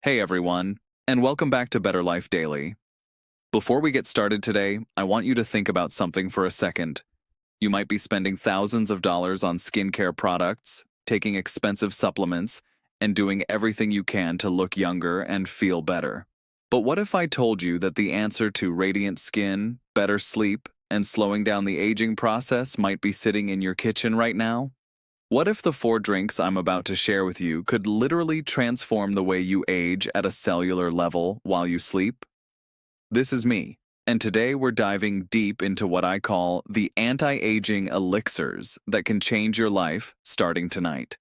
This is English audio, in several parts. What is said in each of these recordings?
Hey everyone, and welcome back to Better Life Daily. Before we get started today, I want you to think about something for a second. You might be spending thousands of dollars on skincare products, taking expensive supplements, and doing everything you can to look younger and feel better. But what if I told you that the answer to radiant skin, better sleep, and slowing down the aging process might be sitting in your kitchen right now? What if the 4 drinks I'm about to share with you could literally transform the way you age at a cellular level while you sleep? This is me, and today we're diving deep into what I call the anti-aging elixirs that can change your life starting tonight.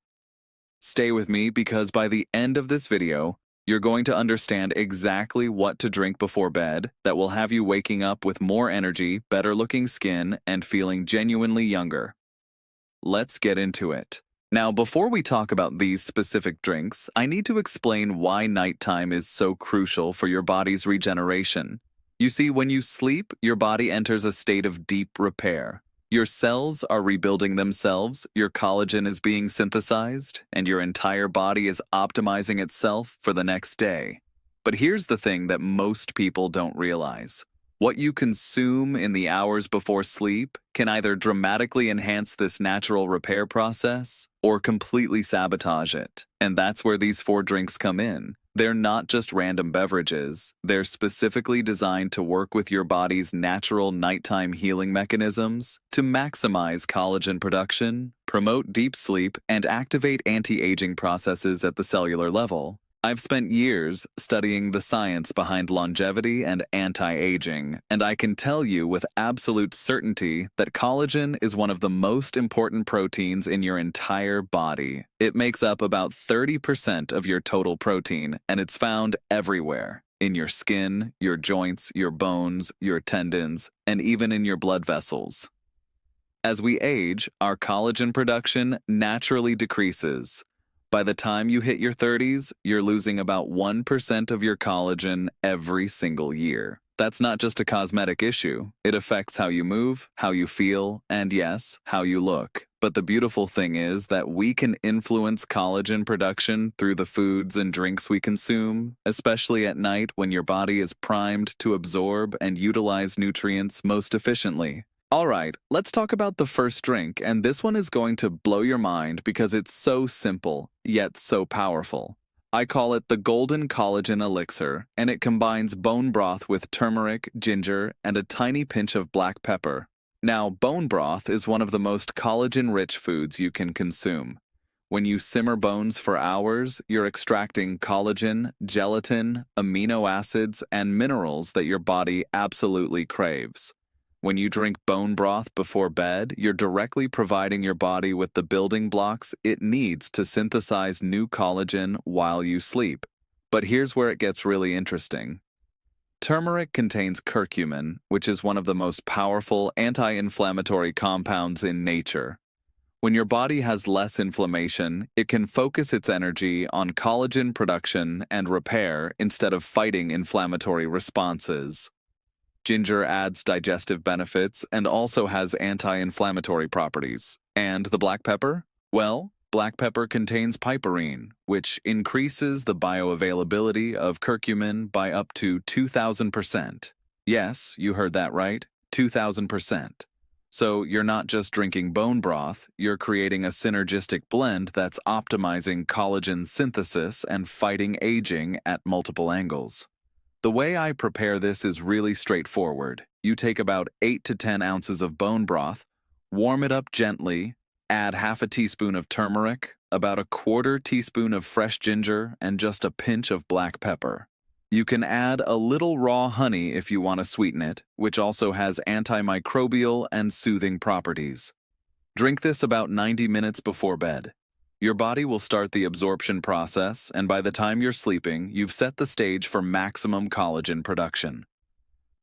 Stay with me because by the end of this video, you're going to understand exactly what to drink before bed that will have you waking up with more energy, better-looking skin, and feeling genuinely younger. Let's get into it. Now, before we talk about these specific drinks, I need to explain why nighttime is so crucial for your body's regeneration. You see, when you sleep, your body enters a state of deep repair. Your cells are rebuilding themselves, your collagen is being synthesized, and your entire body is optimizing itself for the next day. But here's the thing that most people don't realize. What you consume in the hours before sleep can either dramatically enhance this natural repair process or completely sabotage it. And that's where these 4 drinks come in. They're not just random beverages. They're specifically designed to work with your body's natural nighttime healing mechanisms to maximize collagen production, promote deep sleep, and activate anti-aging processes at the cellular level. I've spent years studying the science behind longevity and anti-aging, and I can tell you with absolute certainty that collagen is one of the most important proteins in your entire body. It makes up about 30% of your total protein, and it's found everywhere. In your skin, your joints, your bones, your tendons, and even in your blood vessels. As we age, our collagen production naturally decreases. By the time you hit your 30s, you're losing about 1% of your collagen every single year. That's not just a cosmetic issue. It affects how you move, how you feel, and yes, how you look. But the beautiful thing is that we can influence collagen production through the foods and drinks we consume, especially at night when your body is primed to absorb and utilize nutrients most efficiently. Alright, let's talk about the first drink, and this one is going to blow your mind because it's so simple, yet so powerful. I call it the Golden Collagen Elixir, and it combines bone broth with turmeric, ginger, and a tiny pinch of black pepper. Now, bone broth is one of the most collagen-rich foods you can consume. When you simmer bones for hours, you're extracting collagen, gelatin, amino acids, and minerals that your body absolutely craves. When you drink bone broth before bed, you're directly providing your body with the building blocks it needs to synthesize new collagen while you sleep. But here's where it gets really interesting. Turmeric contains curcumin, which is one of the most powerful anti-inflammatory compounds in nature. When your body has less inflammation, it can focus its energy on collagen production and repair instead of fighting inflammatory responses. Ginger adds digestive benefits and also has anti-inflammatory properties. And the black pepper? Well, black pepper contains piperine, which increases the bioavailability of curcumin by up to 2,000%. Yes, you heard that right, 2,000%. So you're not just drinking bone broth, you're creating a synergistic blend that's optimizing collagen synthesis and fighting aging at multiple angles. The way I prepare this is really straightforward. You take about 8 to 10 ounces of bone broth, warm it up gently, add half a teaspoon of turmeric, about a 1/4 teaspoon of fresh ginger, and just a pinch of black pepper. You can add a little raw honey if you want to sweeten it, which also has antimicrobial and soothing properties. Drink this about 90 minutes before bed. Your body will start the absorption process, and by the time you're sleeping, you've set the stage for maximum collagen production.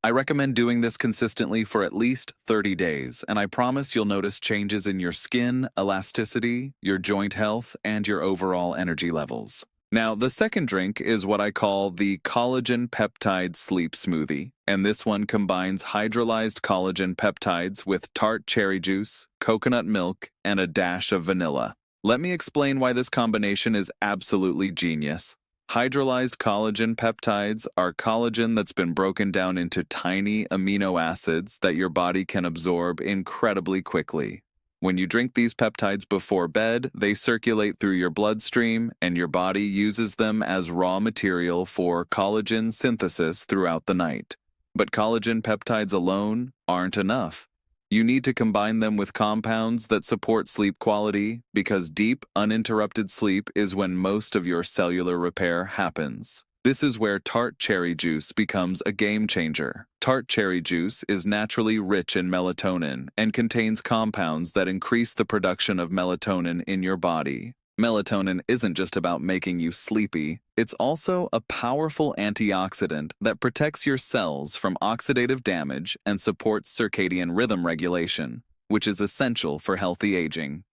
I recommend doing this consistently for at least 30 days, and I promise you'll notice changes in your skin, elasticity, your joint health, and your overall energy levels. Now, the second drink is what I call the Collagen Peptide Sleep Smoothie, and this one combines hydrolyzed collagen peptides with tart cherry juice, coconut milk, and a dash of vanilla. Let me explain why this combination is absolutely genius. Hydrolyzed collagen peptides are collagen that's been broken down into tiny amino acids that your body can absorb incredibly quickly. When you drink these peptides before bed, they circulate through your bloodstream, and your body uses them as raw material for collagen synthesis throughout the night. But collagen peptides alone aren't enough. You need to combine them with compounds that support sleep quality, because deep, uninterrupted sleep is when most of your cellular repair happens. This is where tart cherry juice becomes a game changer. Tart cherry juice is naturally rich in melatonin and contains compounds that increase the production of melatonin in your body. Melatonin isn't just about making you sleepy, it's also a powerful antioxidant that protects your cells from oxidative damage and supports circadian rhythm regulation, which is essential for healthy aging.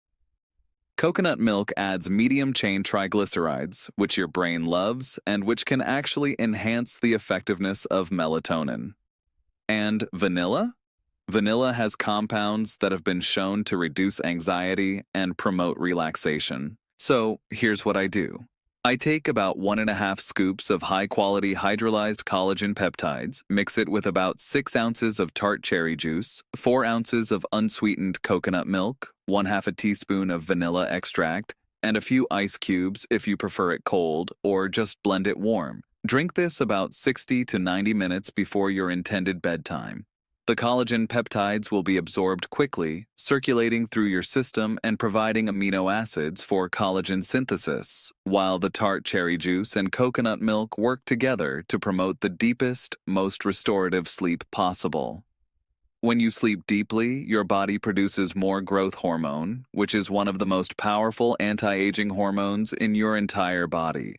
Coconut milk adds medium-chain triglycerides, which your brain loves and which can actually enhance the effectiveness of melatonin. And vanilla? Vanilla has compounds that have been shown to reduce anxiety and promote relaxation. So, here's what I do. I take about 1.5 scoops of high-quality hydrolyzed collagen peptides, mix it with about 6 ounces of tart cherry juice, 4 ounces of unsweetened coconut milk, 1/2 teaspoon of vanilla extract, and a few ice cubes if you prefer it cold, or just blend it warm. Drink this about 60 to 90 minutes before your intended bedtime. The collagen peptides will be absorbed quickly, circulating through your system and providing amino acids for collagen synthesis, while the tart cherry juice and coconut milk work together to promote the deepest, most restorative sleep possible. When you sleep deeply, your body produces more growth hormone, which is one of the most powerful anti-aging hormones in your entire body.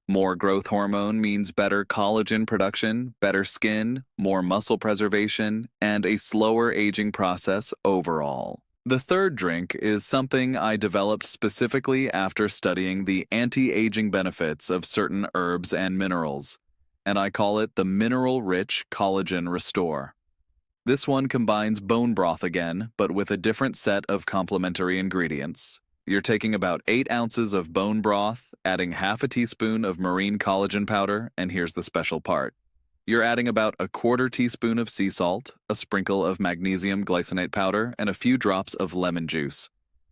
More growth hormone means better collagen production, better skin, more muscle preservation, and a slower aging process overall. The third drink is something I developed specifically after studying the anti-aging benefits of certain herbs and minerals, and I call it the Mineral-Rich Collagen Restore. This one combines bone broth again, but with a different set of complementary ingredients. You're taking about 8 ounces of bone broth, adding 1/2 teaspoon of marine collagen powder, and here's the special part. You're adding about 1/4 teaspoon of sea salt, a sprinkle of magnesium glycinate powder, and a few drops of lemon juice.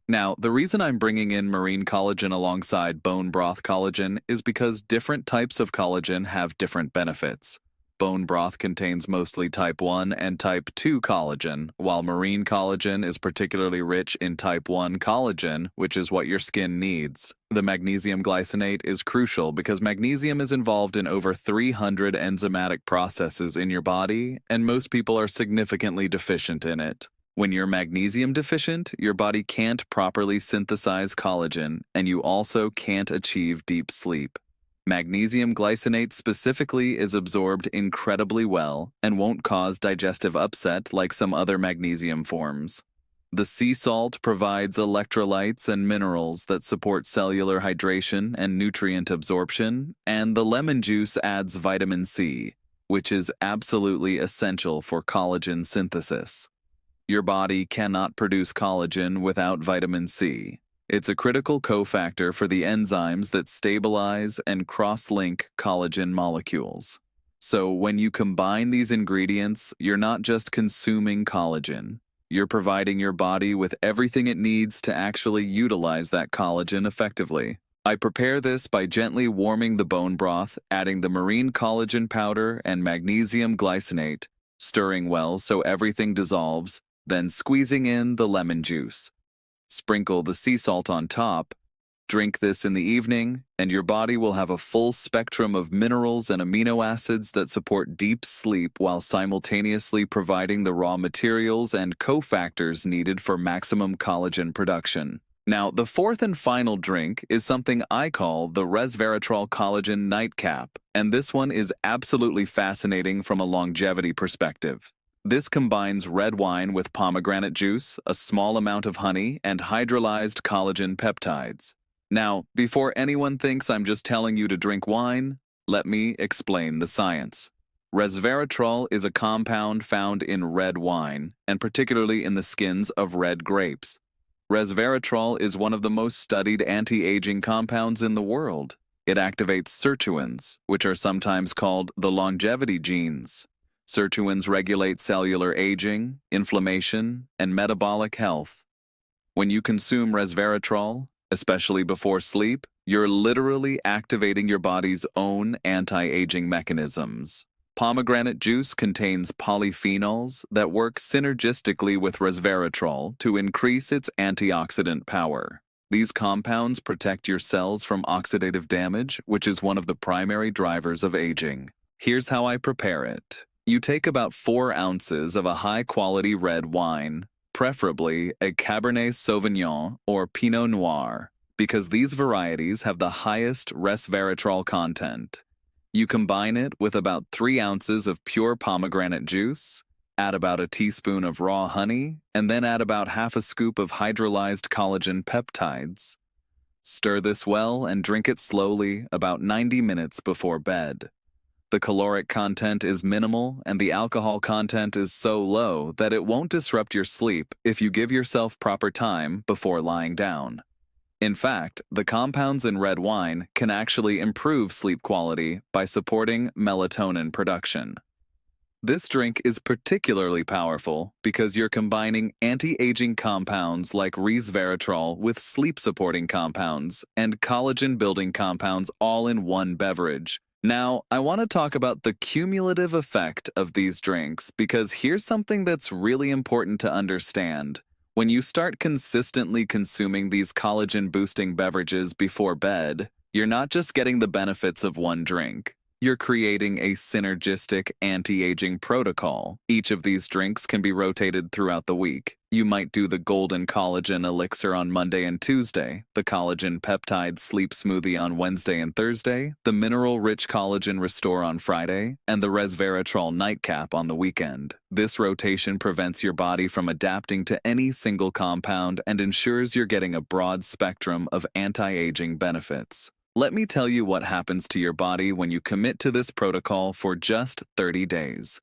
Now, the reason I'm bringing in marine collagen alongside bone broth collagen is because different types of collagen have different benefits. Bone broth contains mostly type 1 and type 2 collagen, while marine collagen is particularly rich in type 1 collagen, which is what your skin needs. The magnesium glycinate is crucial because magnesium is involved in over 300 enzymatic processes in your body, and most people are significantly deficient in it. When you're magnesium deficient, your body can't properly synthesize collagen, and you also can't achieve deep sleep. Magnesium glycinate specifically is absorbed incredibly well and won't cause digestive upset like some other magnesium forms. The sea salt provides electrolytes and minerals that support cellular hydration and nutrient absorption, and the lemon juice adds vitamin C, which is absolutely essential for collagen synthesis. Your body cannot produce collagen without vitamin C. It's a critical cofactor for the enzymes that stabilize and cross-link collagen molecules. So when you combine these ingredients, you're not just consuming collagen. You're providing your body with everything it needs to actually utilize that collagen effectively. I prepare this by gently warming the bone broth, adding the marine collagen powder and magnesium glycinate, stirring well so everything dissolves, then squeezing in the lemon juice. Sprinkle the sea salt on top. Drink this in the evening, and your body will have a full spectrum of minerals and amino acids that support deep sleep while simultaneously providing the raw materials and cofactors needed for maximum collagen production. Now, the fourth and final drink is something I call the Resveratrol Collagen Nightcap, and this one is absolutely fascinating from a longevity perspective. This combines red wine with pomegranate juice, a small amount of honey, and hydrolyzed collagen peptides. Now, before anyone thinks I'm just telling you to drink wine, let me explain the science. Resveratrol is a compound found in red wine, and particularly in the skins of red grapes. Resveratrol is one of the most studied anti-aging compounds in the world. It activates sirtuins, which are sometimes called the longevity genes. Sirtuins regulate cellular aging, inflammation, and metabolic health. When you consume resveratrol, especially before sleep, you're literally activating your body's own anti-aging mechanisms. Pomegranate juice contains polyphenols that work synergistically with resveratrol to increase its antioxidant power. These compounds protect your cells from oxidative damage, which is one of the primary drivers of aging. Here's how I prepare it. You take about 4 ounces of a high-quality red wine, preferably a Cabernet Sauvignon or Pinot Noir, because these varieties have the highest resveratrol content. You combine it with about 3 ounces of pure pomegranate juice, add about a teaspoon of raw honey, and then add about half a scoop of hydrolyzed collagen peptides. Stir this well and drink it slowly about 90 minutes before bed. The caloric content is minimal and the alcohol content is so low that it won't disrupt your sleep if you give yourself proper time before lying down. In fact, the compounds in red wine can actually improve sleep quality by supporting melatonin production. This drink is particularly powerful because you're combining anti-aging compounds like resveratrol with sleep-supporting compounds and collagen-building compounds all in one beverage. Now, I want to talk about the cumulative effect of these drinks because here's something that's really important to understand. When you start consistently consuming these collagen-boosting beverages before bed, you're not just getting the benefits of one drink. You're creating a synergistic anti-aging protocol. Each of these drinks can be rotated throughout the week. You might do the Golden Collagen Elixir on Monday and Tuesday, the Collagen Peptide Sleep Smoothie on Wednesday and Thursday, the Mineral-Rich Collagen Restore on Friday, and the Resveratrol Nightcap on the weekend. This rotation prevents your body from adapting to any single compound and ensures you're getting a broad spectrum of anti-aging benefits. Let me tell you what happens to your body when you commit to this protocol for just 30 days.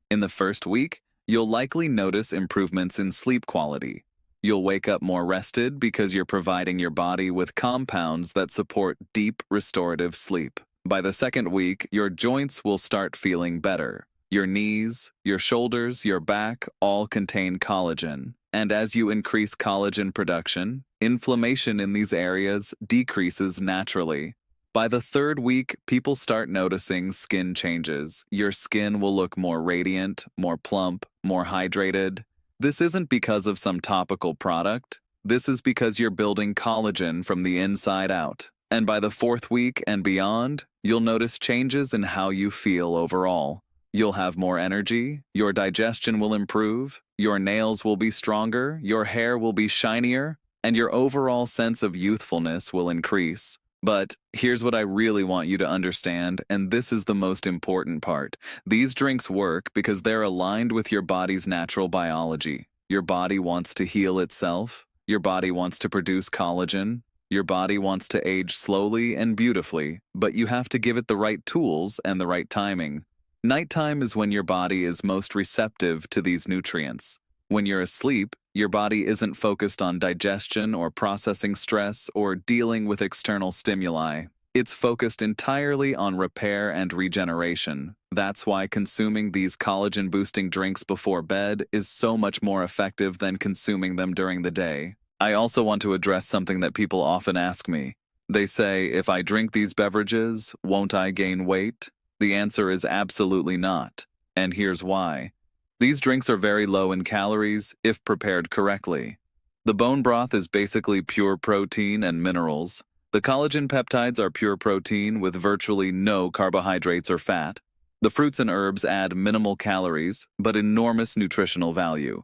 In the first week, you'll likely notice improvements in sleep quality. You'll wake up more rested because you're providing your body with compounds that support deep restorative sleep. By the second week, your joints will start feeling better. Your knees, your shoulders, your back all contain collagen. And as you increase collagen production, inflammation in these areas decreases naturally. By the third week, people start noticing skin changes. Your skin will look more radiant, more plump, more hydrated. This isn't because of some topical product. This is because you're building collagen from the inside out. And by the fourth week and beyond, you'll notice changes in how you feel overall. You'll have more energy, your digestion will improve, your nails will be stronger, your hair will be shinier, and your overall sense of youthfulness will increase. But here's what I really want you to understand, and this is the most important part. These drinks work because they're aligned with your body's natural biology. Your body wants to heal itself. Your body wants to produce collagen. Your body wants to age slowly and beautifully, but you have to give it the right tools and the right timing. Nighttime is when your body is most receptive to these nutrients. When you're asleep, your body isn't focused on digestion or processing stress or dealing with external stimuli. It's focused entirely on repair and regeneration. That's why consuming these collagen-boosting drinks before bed is so much more effective than consuming them during the day. I also want to address something that people often ask me. They say, if I drink these beverages, won't I gain weight? The answer is absolutely not, and here's why. These drinks are very low in calories if prepared correctly. The bone broth is basically pure protein and minerals. The collagen peptides are pure protein with virtually no carbohydrates or fat. The fruits and herbs add minimal calories, but enormous nutritional value.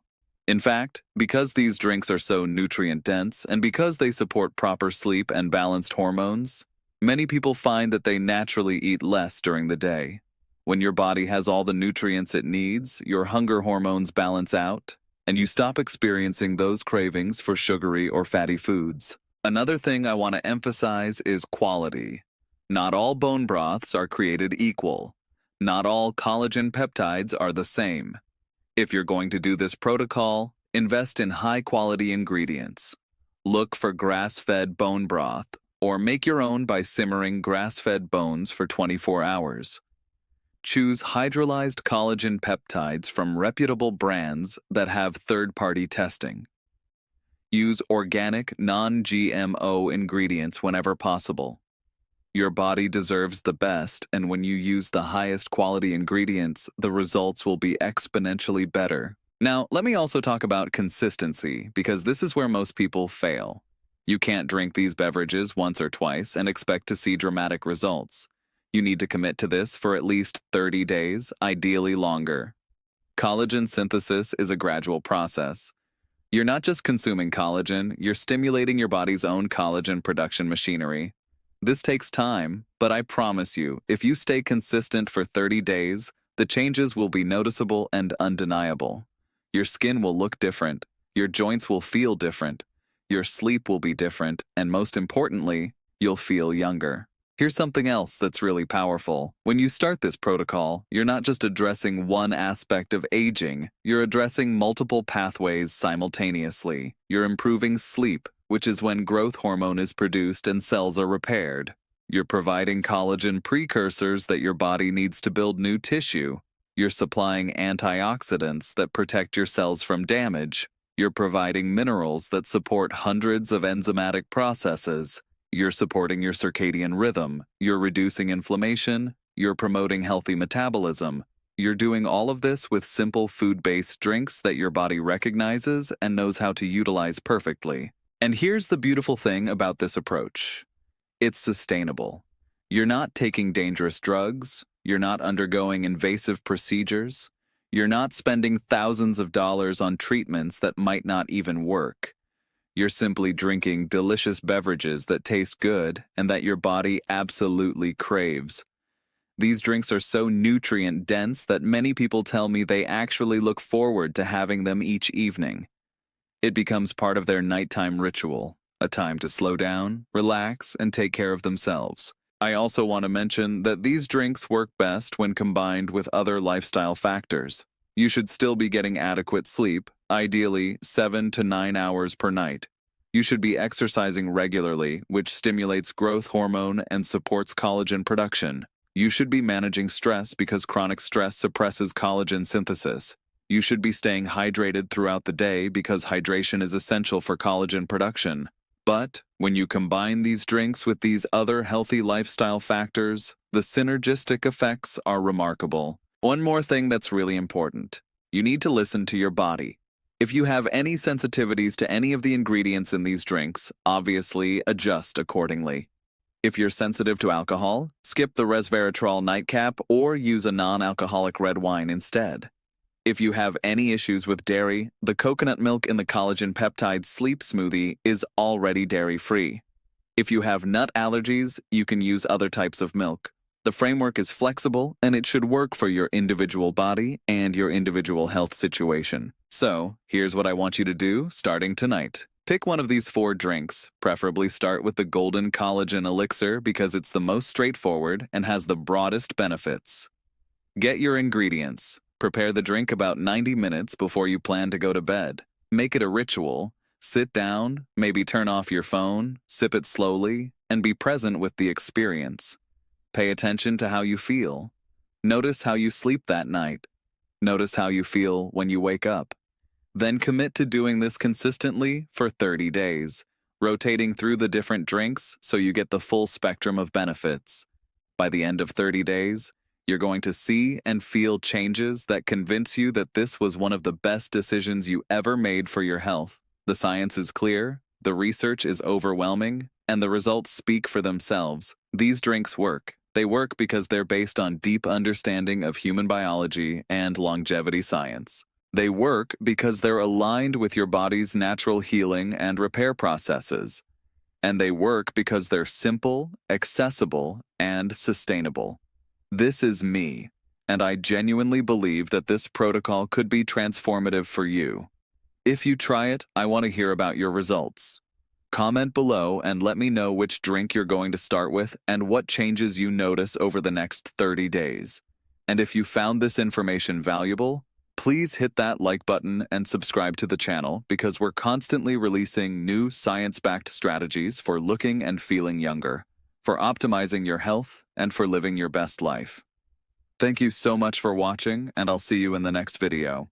In fact, because these drinks are so nutrient-dense and because they support proper sleep and balanced hormones, many people find that they naturally eat less during the day. When your body has all the nutrients it needs, your hunger hormones balance out, and you stop experiencing those cravings for sugary or fatty foods. Another thing I want to emphasize is quality. Not all bone broths are created equal. Not all collagen peptides are the same. If you're going to do this protocol, invest in high-quality ingredients. Look for grass-fed bone broth, or make your own by simmering grass-fed bones for 24 hours. Choose hydrolyzed collagen peptides from reputable brands that have third-party testing. Use organic, non-GMO ingredients whenever possible. Your body deserves the best, and when you use the highest quality ingredients, the results will be exponentially better. Now, let me also talk about consistency, because this is where most people fail. You can't drink these beverages once or twice and expect to see dramatic results. You need to commit to this for at least 30 days, ideally longer. Collagen synthesis is a gradual process. You're not just consuming collagen, you're stimulating your body's own collagen production machinery. This takes time, but I promise you, if you stay consistent for 30 days, the changes will be noticeable and undeniable. Your skin will look different, your joints will feel different, your sleep will be different, and most importantly, you'll feel younger. Here's something else that's really powerful. When you start this protocol, you're not just addressing one aspect of aging, you're addressing multiple pathways simultaneously. You're improving sleep, which is when growth hormone is produced and cells are repaired. You're providing collagen precursors that your body needs to build new tissue. You're supplying antioxidants that protect your cells from damage. You're providing minerals that support hundreds of enzymatic processes. You're supporting your circadian rhythm. You're reducing inflammation. You're promoting healthy metabolism. You're doing all of this with simple food-based drinks that your body recognizes and knows how to utilize perfectly. And here's the beautiful thing about this approach. It's sustainable. You're not taking dangerous drugs. You're not undergoing invasive procedures. You're not spending thousands of dollars on treatments that might not even work. You're simply drinking delicious beverages that taste good and that your body absolutely craves. These drinks are so nutrient-dense that many people tell me they actually look forward to having them each evening. It becomes part of their nighttime ritual, a time to slow down, relax, and take care of themselves. I also want to mention that these drinks work best when combined with other lifestyle factors. You should still be getting adequate sleep, ideally 7 to 9 hours per night. You should be exercising regularly, which stimulates growth hormone and supports collagen production. You should be managing stress because chronic stress suppresses collagen synthesis. You should be staying hydrated throughout the day because hydration is essential for collagen production. But when you combine these drinks with these other healthy lifestyle factors, the synergistic effects are remarkable. One more thing that's really important. You need to listen to your body. If you have any sensitivities to any of the ingredients in these drinks, obviously adjust accordingly. If you're sensitive to alcohol, skip the Resveratrol Nightcap or use a non-alcoholic red wine instead. If you have any issues with dairy, the coconut milk in the Collagen Peptide Sleep Smoothie is already dairy-free. If you have nut allergies, you can use other types of milk. The framework is flexible, and it should work for your individual body and your individual health situation. So, here's what I want you to do starting tonight. Pick one of these 4 drinks. Preferably start with the Golden Collagen Elixir because it's the most straightforward and has the broadest benefits. Get your ingredients. Prepare the drink about 90 minutes before you plan to go to bed. Make it a ritual. Sit down, maybe turn off your phone, sip it slowly, and be present with the experience. Pay attention to how you feel. Notice how you sleep that night. Notice how you feel when you wake up. Then commit to doing this consistently for 30 days, rotating through the different drinks so you get the full spectrum of benefits. By the end of 30 days, you're going to see and feel changes that convince you that this was one of the best decisions you ever made for your health. The science is clear, the research is overwhelming, and the results speak for themselves. These drinks work. They work because they're based on deep understanding of human biology and longevity science. They work because they're aligned with your body's natural healing and repair processes. And they work because they're simple, accessible, and sustainable. This is me, and I genuinely believe that this protocol could be transformative for you. If you try it, I want to hear about your results. Comment below and let me know which drink you're going to start with and what changes you notice over the next 30 days. And if you found this information valuable, Please hit that like button and subscribe to the channel because we're constantly releasing new science-backed strategies for looking and feeling younger, for optimizing your health, and for living your best life. Thank you so much for watching, and I'll see you in the next video.